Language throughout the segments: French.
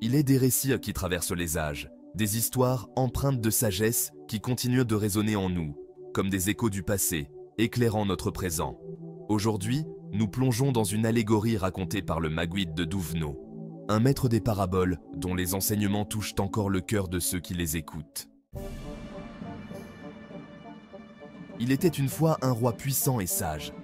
Il est des récits qui traversent les âges, des histoires empreintes de sagesse qui continuent de résonner en nous, comme des échos du passé, éclairant notre présent. Aujourd'hui, nous plongeons dans une allégorie racontée par le Maguid de Duvno, un maître des paraboles dont les enseignements touchent encore le cœur de ceux qui les écoutent. Il était une fois un roi puissant et sage.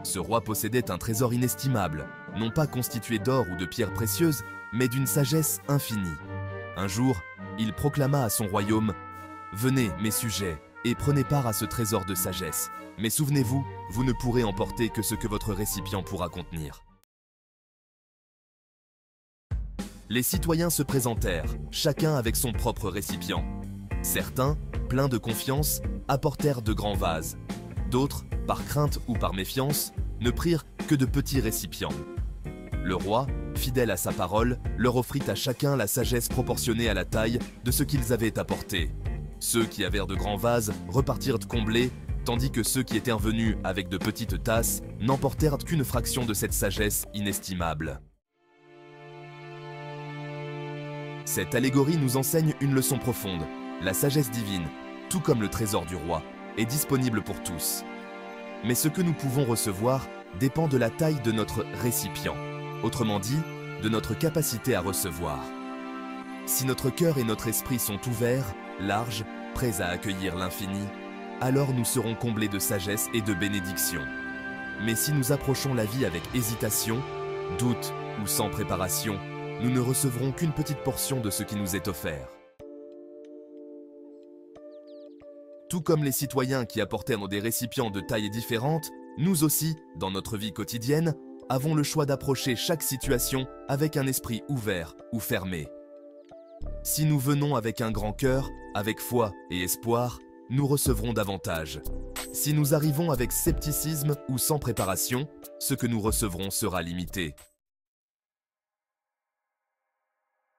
Ce roi possédait un trésor inestimable, non pas constitué d'or ou de pierres précieuses, mais d'une sagesse infinie. Un jour, il proclama à son royaume « Venez, mes sujets, et prenez part à ce trésor de sagesse. Mais souvenez-vous, vous ne pourrez emporter que ce que votre récipient pourra contenir. » Les citoyens se présentèrent, chacun avec son propre récipient. Certains, pleins de confiance, apportèrent de grands vases. D'autres, par crainte ou par méfiance, ne prirent que de petits récipients. Le roi, fidèle à sa parole, leur offrit à chacun la sagesse proportionnée à la taille de ce qu'ils avaient apporté. Ceux qui avaient de grands vases repartirent comblés, tandis que ceux qui étaient venus avec de petites tasses n'emportèrent qu'une fraction de cette sagesse inestimable. Cette allégorie nous enseigne une leçon profonde. La sagesse divine, tout comme le trésor du roi, est disponible pour tous. Mais ce que nous pouvons recevoir dépend de la taille de notre récipient, autrement dit, de notre capacité à recevoir. Si notre cœur et notre esprit sont ouverts, larges, prêts à accueillir l'infini, alors nous serons comblés de sagesse et de bénédiction. Mais si nous approchons la vie avec hésitation, doute ou sans préparation, nous ne recevrons qu'une petite portion de ce qui nous est offert. Tout comme les citoyens qui apportèrent des récipients de tailles différentes, nous aussi, dans notre vie quotidienne, avons le choix d'approcher chaque situation avec un esprit ouvert ou fermé. Si nous venons avec un grand cœur, avec foi et espoir, nous recevrons davantage. Si nous arrivons avec scepticisme ou sans préparation, ce que nous recevrons sera limité.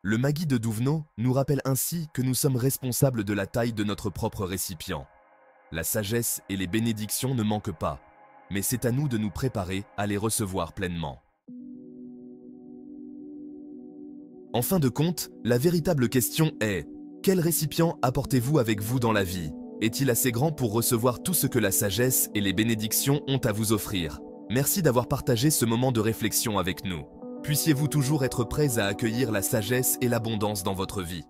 Le Maguid de Duvno nous rappelle ainsi que nous sommes responsables de la taille de notre propre récipient. La sagesse et les bénédictions ne manquent pas, mais c'est à nous de nous préparer à les recevoir pleinement. En fin de compte, la véritable question est « Quel récipient apportez-vous avec vous dans la vie? Est-il assez grand pour recevoir tout ce que la sagesse et les bénédictions ont à vous offrir ?» Merci d'avoir partagé ce moment de réflexion avec nous. Puissiez-vous toujours être prêts à accueillir la sagesse et l'abondance dans votre vie.